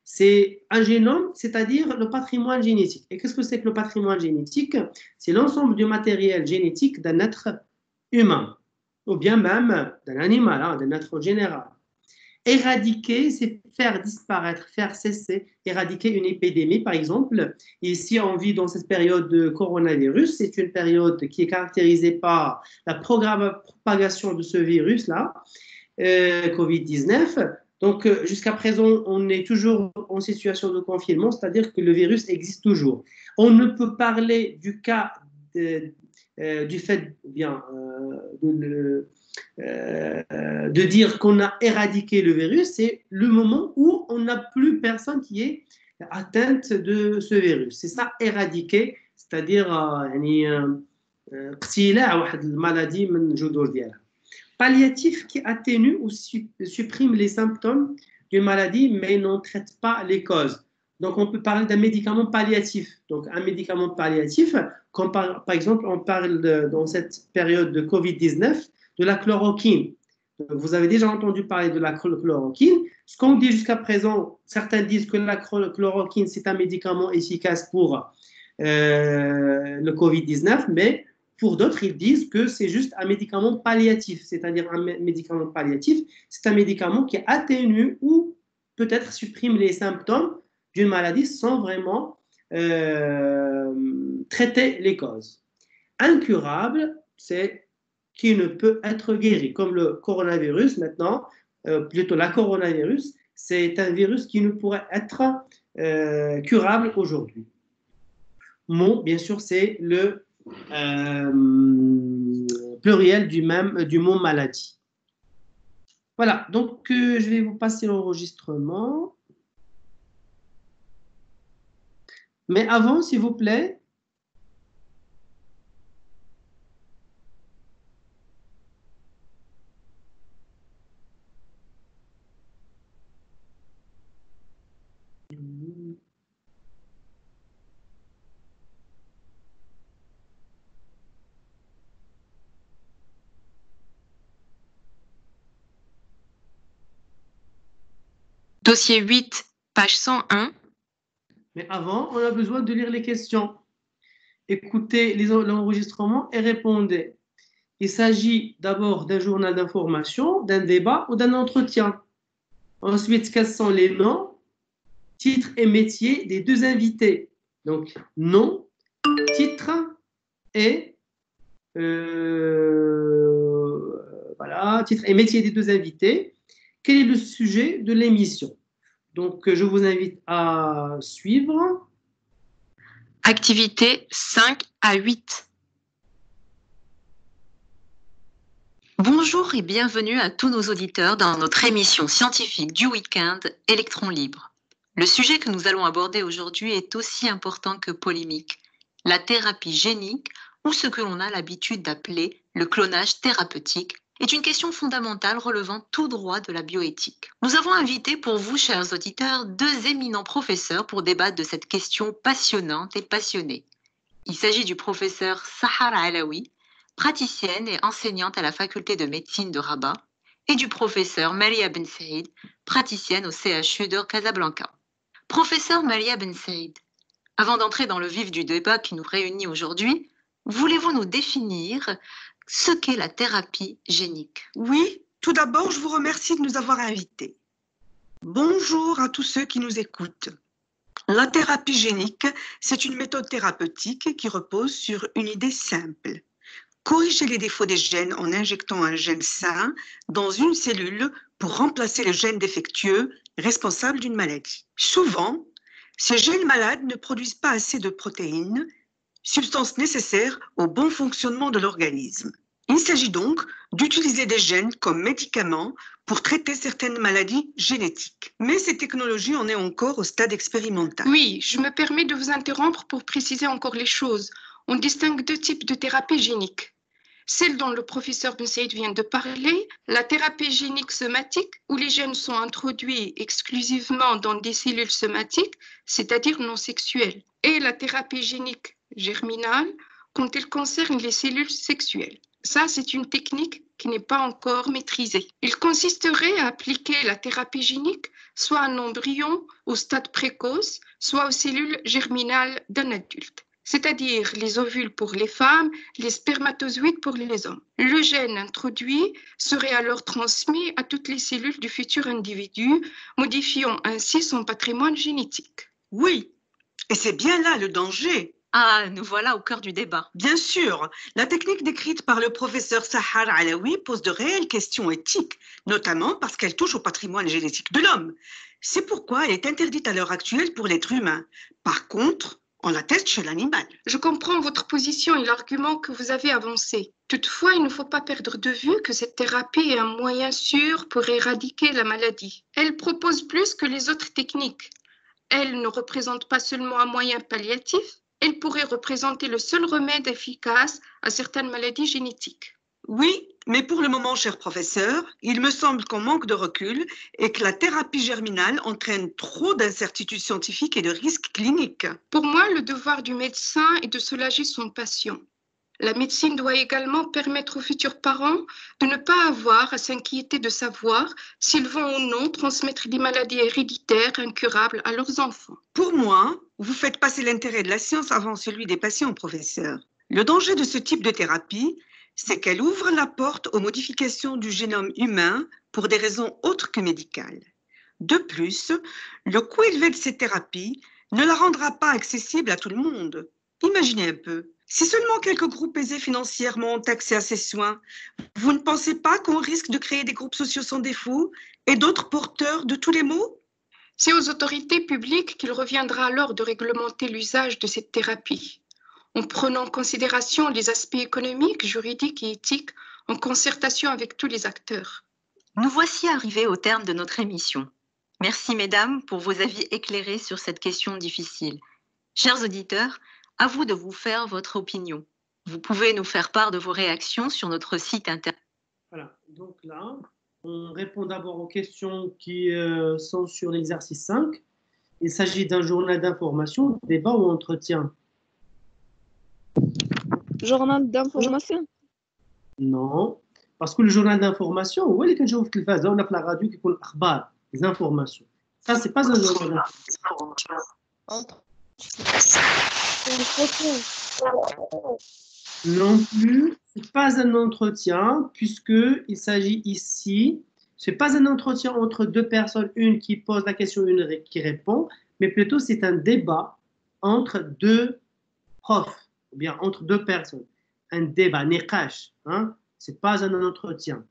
C'est un génome, c'est-à-dire le patrimoine génétique. Et qu'est-ce que c'est que le patrimoine génétique? C'est l'ensemble du matériel génétique d'un être humain, ou bien même d'un animal, hein, d'un être en général. Éradiquer, c'est faire disparaître, faire cesser, éradiquer une épidémie, par exemple. Ici, on vit dans cette période de coronavirus. C'est une période qui est caractérisée par la propagation de ce virus-là, Covid-19. Donc, jusqu'à présent, on est toujours en situation de confinement, c'est-à-dire que le virus existe toujours. On ne peut parler du cas du fait bien, de dire qu'on a éradiqué le virus, c'est le moment où on n'a plus personne qui est atteinte de ce virus. C'est ça, éradiquer, c'est-à-dire اقتلاع واحد المالادي من الجذور ديالها. Palliatif qui atténue ou supprime les symptômes d'une maladie, mais n'en traite pas les causes. Donc, on peut parler d'un médicament palliatif. Donc, un médicament palliatif, comme par exemple, on parle dans cette période de Covid-19 de la chloroquine. Vous avez déjà entendu parler de la chloroquine. Ce qu'on dit jusqu'à présent, certains disent que la chloroquine, c'est un médicament efficace pour le Covid-19, mais pour d'autres, ils disent que c'est juste un médicament palliatif, c'est-à-dire un médicament palliatif, c'est un médicament qui atténue ou peut-être supprime les symptômes d'une maladie sans vraiment traiter les causes. Incurable, c'est qui ne peut être guéri, comme le coronavirus maintenant, plutôt la coronavirus, c'est un virus qui ne pourrait être curable aujourd'hui. Mon, bien sûr, c'est le pluriel du mot maladie. Voilà, donc je vais vous passer l'enregistrement. Mais avant, s'il vous plaît, Dossier 8, page 101. mais avant, on a besoin de lire les questions. Écoutez l'enregistrement et répondez. Il s'agit d'abord d'un journal d'information, d'un débat ou d'un entretien. Ensuite, quels sont les noms, titres et métiers des deux invités? Donc, nom, titre et voilà, titre et métier des deux invités. Quel est le sujet de l'émission? Donc, je vous invite à suivre. Activité 5 à 8. Bonjour et bienvenue à tous nos auditeurs dans notre émission scientifique du week-end Électrons libres. Le sujet que nous allons aborder aujourd'hui est aussi important que polémique. La thérapie génique, ou ce que l'on a l'habitude d'appeler le clonage thérapeutique, est une question fondamentale relevant tout droit de la bioéthique. Nous avons invité pour vous, chers auditeurs, deux éminents professeurs pour débattre de cette question passionnante et passionnée. Il s'agit du professeur Sahar Alaoui, praticienne et enseignante à la faculté de médecine de Rabat, et du professeur Malia Ben Saïd, praticienne au CHU de Casablanca. Professeur Malia Ben Saïd, avant d'entrer dans le vif du débat qui nous réunit aujourd'hui, voulez-vous nous définir ce qu'est la thérapie génique? Oui, tout d'abord, je vous remercie de nous avoir invités. Bonjour à tous ceux qui nous écoutent. La thérapie génique, c'est une méthode thérapeutique qui repose sur une idée simple. Corriger les défauts des gènes en injectant un gène sain dans une cellule pour remplacer le gène défectueux responsable d'une maladie. Souvent, Ces gènes malades ne produisent pas assez de protéines, substances nécessaires au bon fonctionnement de l'organisme. Il s'agit donc d'utiliser des gènes comme médicaments pour traiter certaines maladies génétiques. Mais ces technologies en est encore au stade expérimental. Oui, je me permets de vous interrompre pour préciser encore les choses. On distingue deux types de thérapie génique. Celle dont le professeur Ben Saïd vient de parler, la thérapie génique somatique, où les gènes sont introduits exclusivement dans des cellules somatiques, c'est-à-dire non sexuelles, et la thérapie génique germinale, quand elle concerne les cellules sexuelles. Ça, c'est une technique qui n'est pas encore maîtrisée. Il consisterait à appliquer la thérapie génique soit à un embryon au stade précoce, soit aux cellules germinales d'un adulte, c'est-à-dire les ovules pour les femmes, les spermatozoïdes pour les hommes. Le gène introduit serait alors transmis à toutes les cellules du futur individu, modifiant ainsi son patrimoine génétique. Oui, et c'est bien là le danger. Ah, nous voilà au cœur du débat. Bien sûr, la technique décrite par le professeur Sahar Alaoui pose de réelles questions éthiques, notamment parce qu'elle touche au patrimoine génétique de l'homme. C'est pourquoi elle est interdite à l'heure actuelle pour l'être humain. Par contre, on la teste chez l'animal. Je comprends votre position et l'argument que vous avez avancé. Toutefois, il ne faut pas perdre de vue que cette thérapie est un moyen sûr pour éradiquer la maladie. Elle propose plus que les autres techniques. Elle ne représente pas seulement un moyen palliatif, elle pourrait représenter le seul remède efficace à certaines maladies génétiques. Oui, mais pour le moment, cher professeur, il me semble qu'on manque de recul et que la thérapie germinale entraîne trop d'incertitudes scientifiques et de risques cliniques. Pour moi, le devoir du médecin est de soulager son patient. La médecine doit également permettre aux futurs parents de ne pas avoir à s'inquiéter de savoir s'ils vont ou non transmettre des maladies héréditaires incurables à leurs enfants. Pour moi, vous faites passer l'intérêt de la science avant celui des patients, professeur. Le danger de ce type de thérapie, c'est qu'elle ouvre la porte aux modifications du génome humain pour des raisons autres que médicales. De plus, le coût élevé de ces thérapies ne la rendra pas accessible à tout le monde. Imaginez un peu, si seulement quelques groupes aisés financièrement ont accès à ces soins, vous ne pensez pas qu'on risque de créer des groupes sociaux sans défaut et d'autres porteurs de tous les maux ? C'est aux autorités publiques qu'il reviendra alors de réglementer l'usage de cette thérapie, en prenant en considération les aspects économiques, juridiques et éthiques en concertation avec tous les acteurs. Nous voici arrivés au terme de notre émission. Merci, mesdames, pour vos avis éclairés sur cette question difficile. Chers auditeurs, à vous de vous faire votre opinion. Vous pouvez nous faire part de vos réactions sur notre site internet. Voilà, donc là, on répond d'abord aux questions qui sont sur l'exercice 5. Il s'agit d'un journal d'information, débat ou entretien? Journal d'information. Non, parce que le journal d'information, هو اللي كنشوفوا في التلفازة ولا في la radio كيكون الأخبار, les informations. Ça, c'est pas un journal d'information. Non plus, c'est pas un entretien, puisqu'il s'agit ici, c'est pas un entretien entre deux personnes, une qui pose la question, une qui répond, mais plutôt c'est un débat entre deux profs, ou bien entre deux personnes. Un débat, niqash, hein? C'est pas un entretien.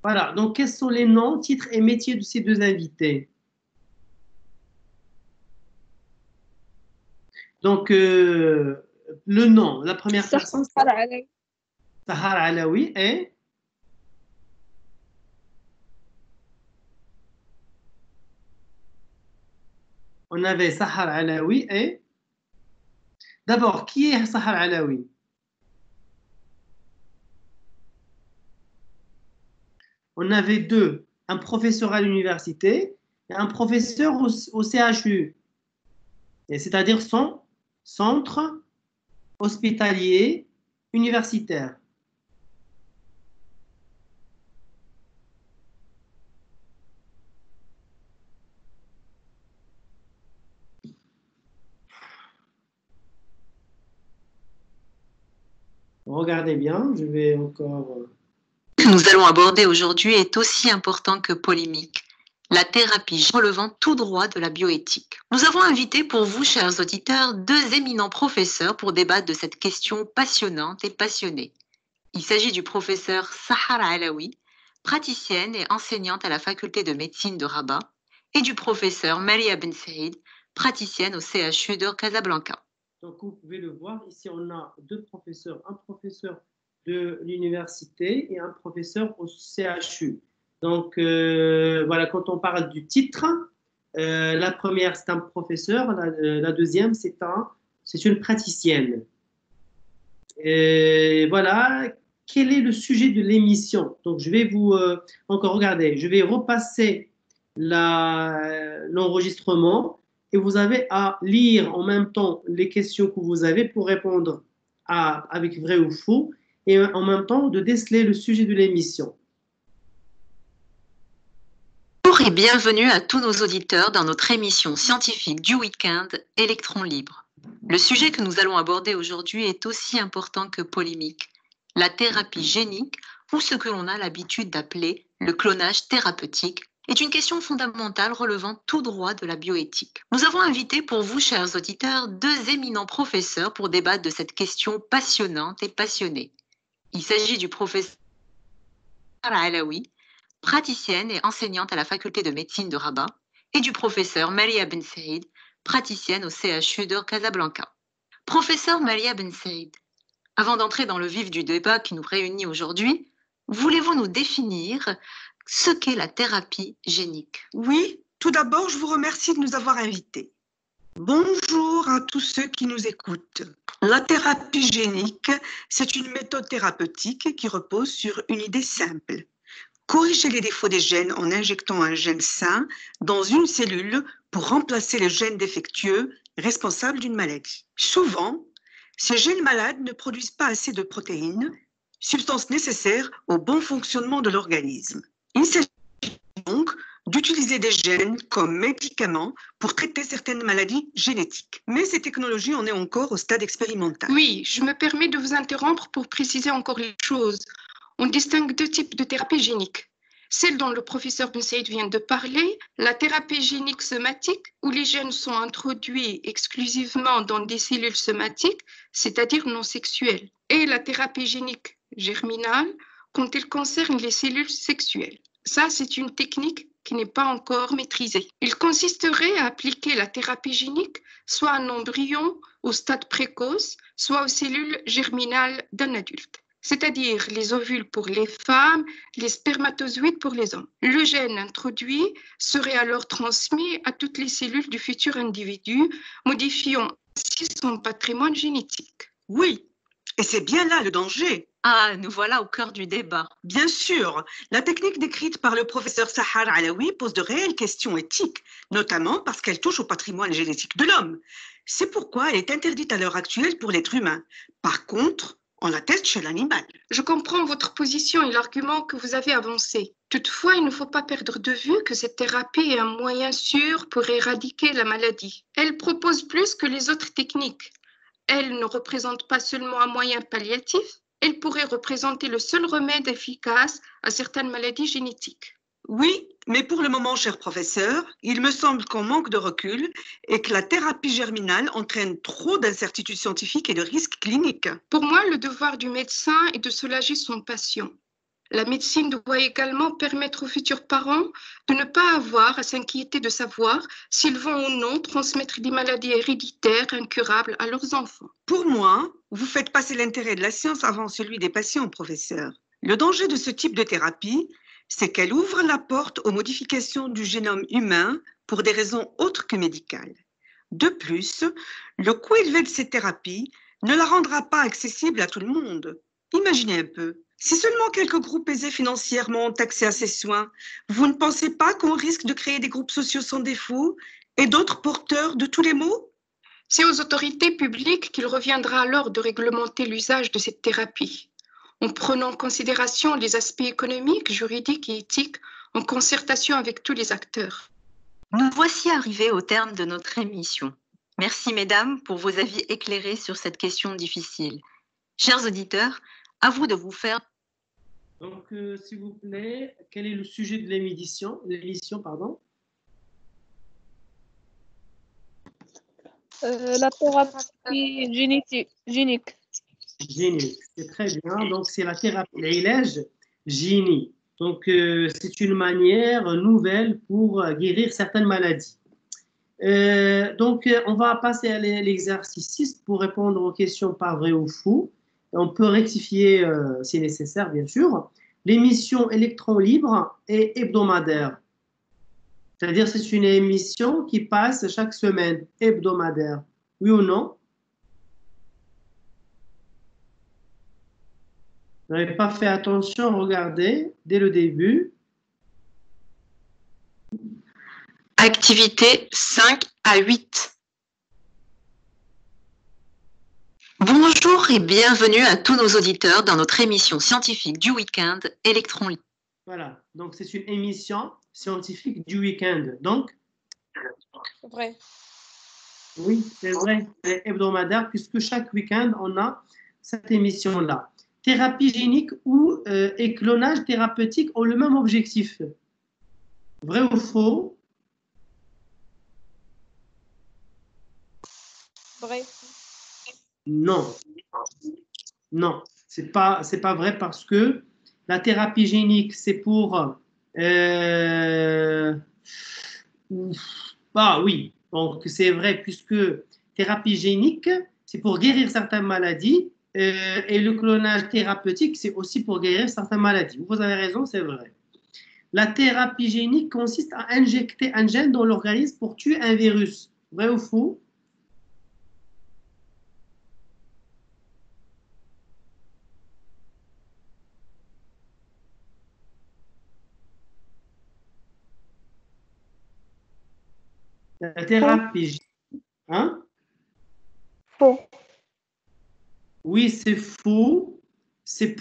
Voilà, donc quels sont les noms, titres et métiers de ces deux invités? Donc, le nom, la première personne, c'est Sahar Alaoui et on avait Sahar Alaoui et d'abord, qui est Sahar Alaoui? On avait deux, un professeur à l'université et un professeur au CHU, c'est-à-dire son centre hospitalier universitaire. Regardez bien, je vais encore... que nous allons aborder aujourd'hui est aussi important que polémique. La thérapie relevant tout droit de la bioéthique. Nous avons invité pour vous, chers auditeurs, deux éminents professeurs pour débattre de cette question passionnante et passionnée. Il s'agit du professeur Sahar Alaoui, praticienne et enseignante à la faculté de médecine de Rabat, et du professeur Malia Ben Saïd, praticienne au CHU de Casablanca. Donc, vous pouvez le voir, ici, on a deux professeurs, un professeur de l'université et un professeur au CHU. Donc, voilà, quand on parle du titre, la première, c'est un professeur, la deuxième, c'est une praticienne. Et voilà, quel est le sujet de l'émission? Donc, je vais vous encore regarder, je vais repasser l'enregistrement et vous avez à lire en même temps les questions que vous avez pour répondre avec vrai ou faux et en même temps de déceler le sujet de l'émission. Bonjour et bienvenue à tous nos auditeurs dans notre émission scientifique du week-end Électrons libres. Le sujet que nous allons aborder aujourd'hui est aussi important que polémique. La thérapie génique, ou ce que l'on a l'habitude d'appeler le clonage thérapeutique, est une question fondamentale relevant tout droit de la bioéthique. Nous avons invité pour vous, chers auditeurs, deux éminents professeurs pour débattre de cette question passionnante et passionnée. Il s'agit du professeur Alaoui, praticienne et enseignante à la faculté de médecine de Rabat, et du professeur Malia Ben Saïd, praticienne au CHU de Casablanca. Professeur Malia Ben Saïd, avant d'entrer dans le vif du débat qui nous réunit aujourd'hui, voulez-vous nous définir ce qu'est la thérapie génique? Oui, tout d'abord, je vous remercie de nous avoir invités. Bonjour à tous ceux qui nous écoutent. La thérapie génique, c'est une méthode thérapeutique qui repose sur une idée simple. Corriger les défauts des gènes en injectant un gène sain dans une cellule pour remplacer les gènes défectueux responsables d'une maladie. Souvent, ces gènes malades ne produisent pas assez de protéines, substances nécessaires au bon fonctionnement de l'organisme. Il s'agit donc d'utiliser des gènes comme médicaments pour traiter certaines maladies génétiques. Mais ces technologies en est encore au stade expérimental. Oui, je me permets de vous interrompre pour préciser encore les choses. On distingue deux types de thérapie génique. Celle dont le professeur Ben Saïd vient de parler, la thérapie génique somatique, où les gènes sont introduits exclusivement dans des cellules somatiques, c'est-à-dire non sexuelles, et la thérapie génique germinale, quand elle concerne les cellules sexuelles. Ça, c'est une technique qui n'est pas encore maîtrisée. Il consisterait à appliquer la thérapie génique soit à un embryon au stade précoce, soit aux cellules germinales d'un adulte, c'est-à-dire les ovules pour les femmes, les spermatozoïdes pour les hommes. Le gène introduit serait alors transmis à toutes les cellules du futur individu, modifiant ainsi son patrimoine génétique. Oui, et c'est bien là le danger. Ah, nous voilà au cœur du débat. Bien sûr, la technique décrite par le professeur Sahar Alaoui pose de réelles questions éthiques, notamment parce qu'elle touche au patrimoine génétique de l'homme. C'est pourquoi elle est interdite à l'heure actuelle pour l'être humain. Par contre, on la teste chez l'animal. Je comprends votre position et l'argument que vous avez avancé. Toutefois, il ne faut pas perdre de vue que cette thérapie est un moyen sûr pour éradiquer la maladie. Elle propose plus que les autres techniques. Elle ne représente pas seulement un moyen palliatif, elle pourrait représenter le seul remède efficace à certaines maladies génétiques. Oui, mais pour le moment, cher professeur, il me semble qu'on manque de recul et que la thérapie germinale entraîne trop d'incertitudes scientifiques et de risques cliniques. Pour moi, le devoir du médecin est de soulager son patient. La médecine doit également permettre aux futurs parents de ne pas avoir à s'inquiéter de savoir s'ils vont ou non transmettre des maladies héréditaires incurables à leurs enfants. Pour moi, vous faites passer l'intérêt de la science avant celui des patients, professeur. Le danger de ce type de thérapie, c'est qu'elle ouvre la porte aux modifications du génome humain pour des raisons autres que médicales. De plus, le coût élevé de ces thérapies ne la rendra pas accessible à tout le monde. Imaginez un peu. Si seulement quelques groupes aisés financièrement ont accès à ces soins, vous ne pensez pas qu'on risque de créer des groupes sociaux sans défaut et d'autres porteurs de tous les maux? C'est aux autorités publiques qu'il reviendra alors de réglementer l'usage de cette thérapie, en prenant en considération les aspects économiques, juridiques et éthiques, en concertation avec tous les acteurs. Nous voici arrivés au terme de notre émission. Merci, mesdames, pour vos avis éclairés sur cette question difficile. Chers auditeurs, à vous de vous faire. Donc, s'il vous plaît, quel est le sujet de l'émission, La thérapie génique. Génique, c'est très bien. Donc, c'est la thérapie, l'ilaj génie. Donc, c'est une manière nouvelle pour guérir certaines maladies. On va passer à l'exercice 6 pour répondre aux questions par vrai ou faux. On peut rectifier si nécessaire, bien sûr. L'émission Électron Libre est hebdomadaire. C'est-à-dire c'est une émission qui passe chaque semaine, hebdomadaire. Oui ou non? Vous n'avez pas fait attention, regardez, dès le début. Activité 5 à 8. Bonjour et bienvenue à tous nos auditeurs dans notre émission scientifique du week-end Électron Libre. Voilà, donc c'est une émission scientifique du week-end. Donc, Vrai. oui, c'est vrai, c'est hebdomadaire puisque chaque week-end, on a cette émission-là. Thérapie génique ou et clonage thérapeutique ont le même objectif. Vrai ou faux? Vrai. Non. Non, c'est pas vrai parce que la thérapie génique, c'est pour... bah oui, donc c'est vrai puisque thérapie génique, c'est pour guérir certaines maladies et le clonage thérapeutique, c'est aussi pour guérir certaines maladies. Vous avez raison, c'est vrai. La thérapie génique consiste à injecter un gène dans l'organisme pour tuer un virus. Vrai ou faux? La thérapie génique, hein? Faux. Oui, c'est faux. C'est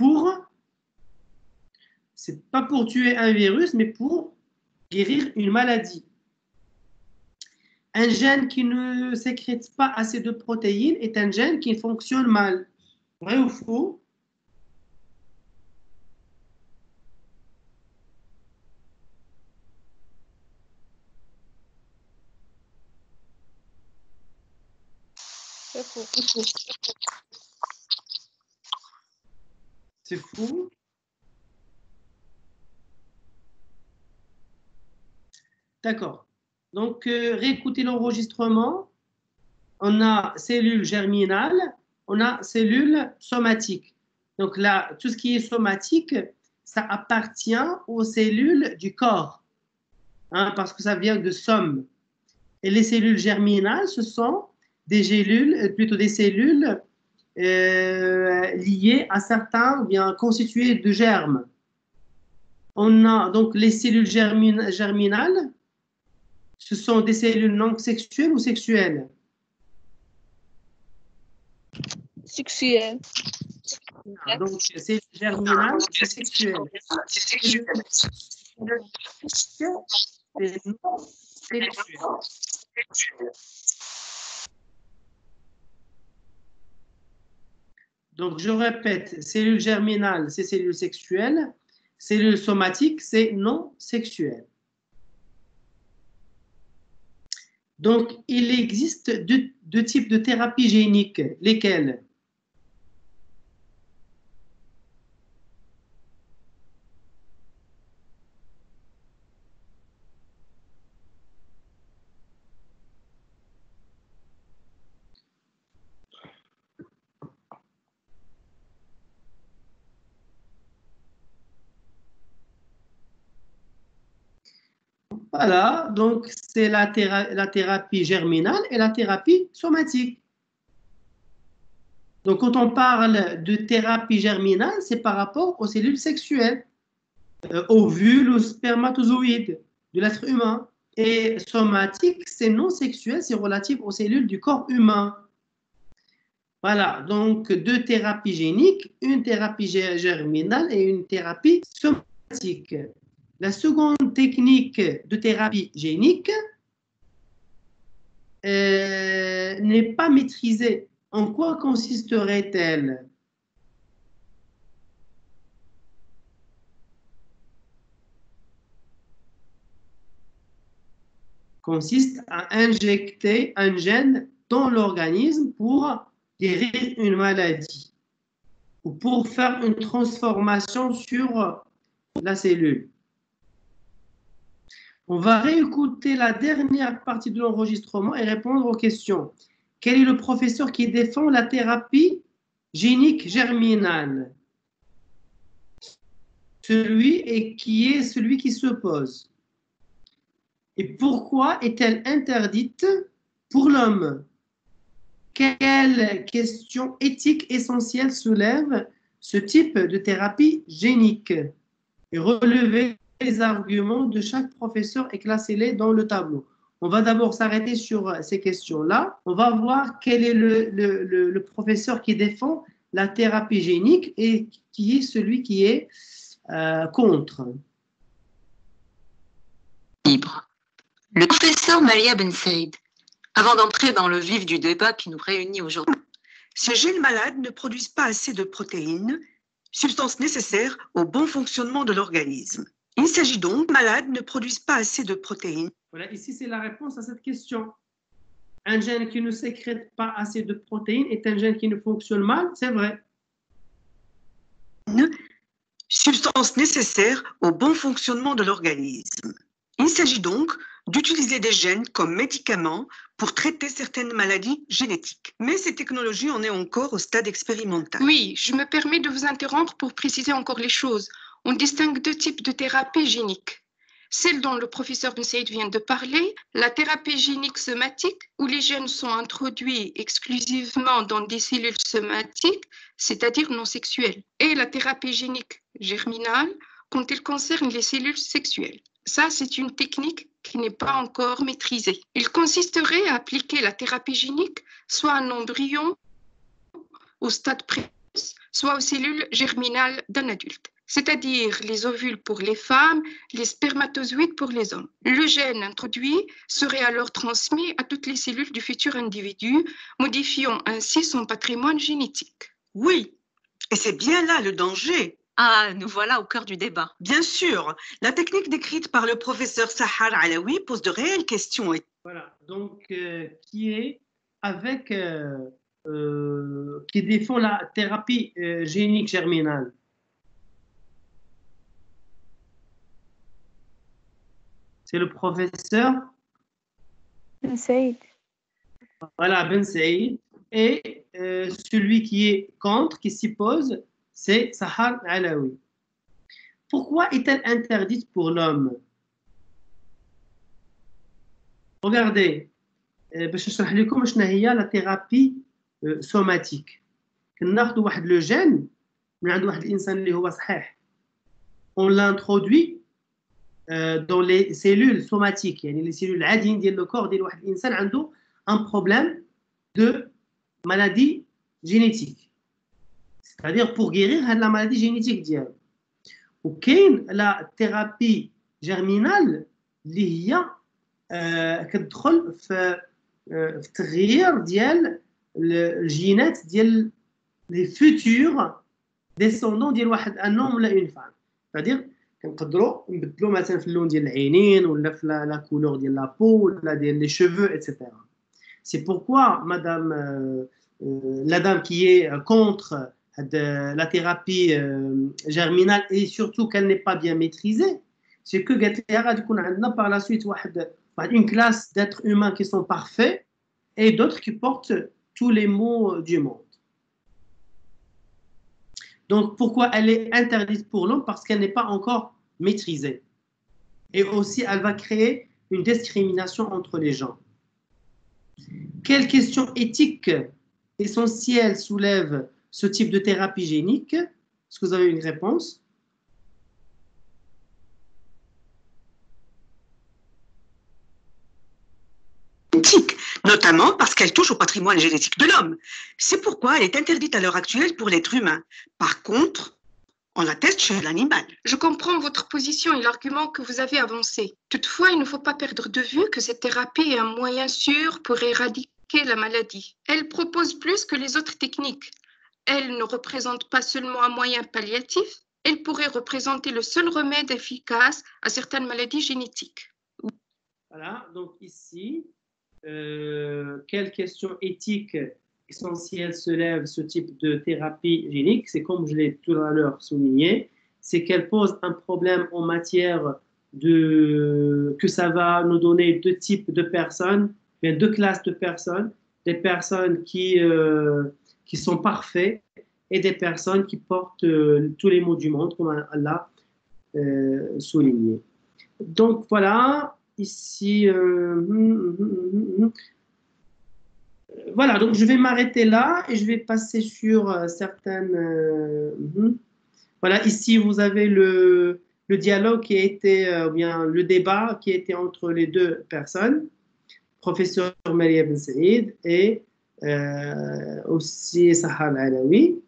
pas pour tuer un virus, mais pour guérir une maladie. Un gène qui ne sécrète pas assez de protéines est un gène qui fonctionne mal. Vrai ou faux? C'est faux. C'est faux. D'accord. Donc, réécoutez l'enregistrement. On a cellules germinales, on a cellules somatiques. Donc là, tout ce qui est somatique, ça appartient aux cellules du corps, hein, parce que ça vient de somme. Et les cellules germinales, ce sont des cellules, plutôt des cellules liées à certains, ou bien constituées de germes. On a donc les cellules germinales, ce sont des cellules non sexuelles ou sexuelles? Sexuel. Donc, cellules germinales, c'est sexuel. C'est non sexuel. Donc, je répète, cellules germinales, c'est cellules sexuelles. Cellules somatiques, c'est non sexuel. Donc, il existe deux types de thérapies géniques. Lesquelles? Voilà, donc c'est la thérapie germinale et la thérapie somatique. Donc, quand on parle de thérapie germinale, c'est par rapport aux cellules sexuelles, ovules ou spermatozoïdes de l'être humain. Et somatique, c'est non sexuel, c'est relatif aux cellules du corps humain. Voilà, donc deux thérapies géniques, une thérapie germinale et une thérapie somatique. La seconde technique de thérapie génique n'est pas maîtrisée. En quoi consisterait-elle? Consiste à injecter un gène dans l'organisme pour guérir une maladie ou pour faire une transformation sur la cellule. On va réécouter la dernière partie de l'enregistrement et répondre aux questions. Quel est le professeur qui défend la thérapie génique germinale? Qui est celui qui s'oppose. Et pourquoi est-elle interdite pour l'homme? Quelle question éthique essentielle soulève ce type de thérapie génique? Et relevez les arguments de chaque professeur et classez-les dans le tableau. On va d'abord s'arrêter sur ces questions-là. On va voir quel est le professeur qui défend la thérapie génique et qui est celui qui est contre. Libre. Le professeur Malia Ben Saïd. Avant d'entrer dans le vif du débat qui nous réunit aujourd'hui. Ces gènes malades ne produisent pas assez de protéines, substances nécessaires au bon fonctionnement de l'organisme. Il s'agit donc, malades ne produisent pas assez de protéines. Voilà, ici c'est la réponse à cette question. Un gène qui ne sécrète pas assez de protéines est un gène qui ne fonctionne mal, c'est vrai. Substances nécessaires au bon fonctionnement de l'organisme. Il s'agit donc d'utiliser des gènes comme médicaments pour traiter certaines maladies génétiques. Mais ces technologies en est encore au stade expérimental. Oui, je me permets de vous interrompre pour préciser encore les choses. On distingue deux types de thérapie génique. Celle dont le professeur Ben Saïd vient de parler, la thérapie génique somatique, où les gènes sont introduits exclusivement dans des cellules somatiques, c'est-à-dire non sexuelles, et la thérapie génique germinale, quand elle concerne les cellules sexuelles. Ça, c'est une technique qui n'est pas encore maîtrisée. Il consisterait à appliquer la thérapie génique soit à un embryon au stade précoce, soit aux cellules germinales d'un adulte, c'est-à-dire les ovules pour les femmes, les spermatozoïdes pour les hommes. Le gène introduit serait alors transmis à toutes les cellules du futur individu, modifiant ainsi son patrimoine génétique. Oui, et c'est bien là le danger. Ah, nous voilà au cœur du débat. Bien sûr, la technique décrite par le professeur Sahar Alaoui pose de réelles questions. Voilà, donc qui est avec qui défend la thérapie génique germinale. C'est le professeur Ben Saïd. voilà, Ben Saïd. Et celui qui est contre, qui s'y pose, c'est Sahar Alaoui. Pourquoi est-elle interdite pour l'homme? Regardez, باش نشرح لكم شنو هي لا ثيرابي سوماتيك. كناخذوا واحد لو جين من عند واحد الانسان اللي هو صحيح. On l'introduit dans les cellules somatiques, يعني les cellules العاديين ديال لو كور ديال واحد الانسان عنده un problème de maladie génétique. C'est-à-dire pour guérir هاد la maladie génétique ديالو. وكاين لا ثيرابي جيرمينال اللي هي كتدخل في التغيير ديال الجينات ديال لي فوتور ديسوندون ديال واحد ان هوم ولا اون فام. c'est-à-dire كنقدروا نبدلوا مثلا في اللون ديال العينين ولا في لا كولور ديال لا بو ولا ديال لي شيفو ايتترا. C'est pourquoi madame la dame qui est contre la thérapie germinale et surtout qu'elle n'est pas bien maîtrisée, c'est que قالت لها غادي يكون عندنا par la suite une classe d'êtres humains qui sont parfaits et d'autres qui portent tous les maux du monde. Donc, pourquoi elle est interdite pour l'homme? Parce qu'elle n'est pas encore maîtrisée. Et aussi, elle va créer une discrimination entre les gens. Quelle question éthique essentielle soulève ce type de thérapie génique? Est-ce que vous avez une réponse? Notamment parce qu'elle touche au patrimoine génétique de l'homme. C'est pourquoi elle est interdite à l'heure actuelle pour l'être humain. Par contre, on la teste chez l'animal. Je comprends votre position et l'argument que vous avez avancé. Toutefois, il ne faut pas perdre de vue que cette thérapie est un moyen sûr pour éradiquer la maladie. Elle propose plus que les autres techniques. Elle ne représente pas seulement un moyen palliatif, elle pourrait représenter le seul remède efficace à certaines maladies génétiques. Voilà, donc ici, quelle question éthique essentielle se lève ce type de thérapie génique? C'est comme je l'ai tout à l'heure souligné, c'est qu'elle pose un problème en matière que ça va nous donner deux types de personnes, bien deux classes de personnes, des personnes qui sont parfaits et des personnes qui portent tous les maux du monde, comme Allah souligné. Donc voilà, ici, voilà, donc je vais m'arrêter là et je vais passer sur certaines. Voilà, ici vous avez le dialogue qui a été, ou bien le débat qui a été entre les deux personnes, professeur Maria Ben Saïd et aussi Sahar Alaoui.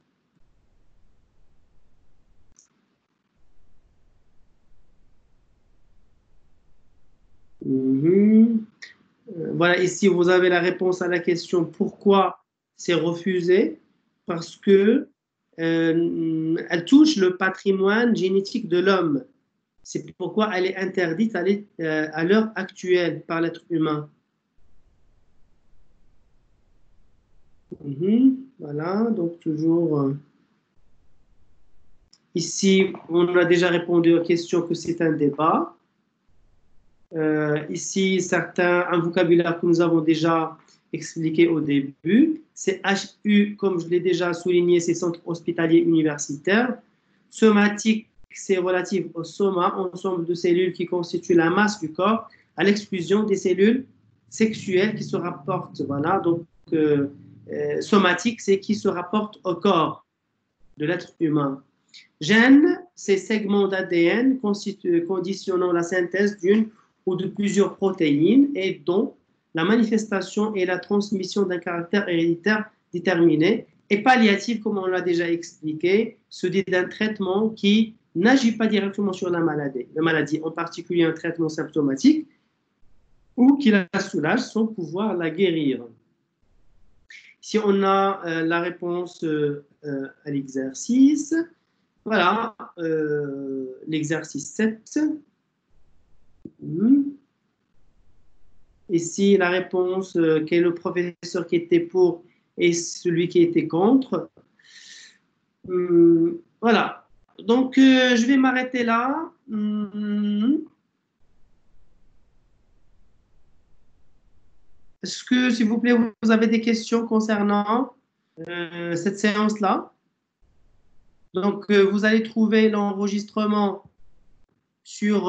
Voilà, ici vous avez la réponse à la question pourquoi c'est refusé, parce que elle touche le patrimoine génétique de l'homme. C'est pourquoi elle est interdite à l'heure actuelle par l'être humain. Voilà, donc toujours ici, on a déjà répondu aux questions que c'est un débat. Ici, un vocabulaire que nous avons déjà expliqué au début. C'est HU, comme je l'ai déjà souligné, c'est centre hospitalier universitaire. Somatique, c'est relatif au soma, ensemble de cellules qui constituent la masse du corps, à l'exclusion des cellules sexuelles qui se rapportent. Voilà, donc somatique, c'est qui se rapporte au corps de l'être humain. Gène, c'est segments d'ADN conditionnant la synthèse d'une ou de plusieurs protéines et dont la manifestation et la transmission d'un caractère héréditaire déterminé. Et palliatif, comme on l'a déjà expliqué, se dit d'un traitement qui n'agit pas directement sur la maladie, en particulier un traitement symptomatique, ou qui la soulage sans pouvoir la guérir. Si on a la réponse à l'exercice, voilà, l'exercice 7. Ici, la réponse quel est le professeur qui était pour et celui qui était contre. Voilà. Donc, je vais m'arrêter là. Est-ce que, s'il vous plaît, vous avez des questions concernant cette séance-là? Donc, vous allez trouver l'enregistrement sur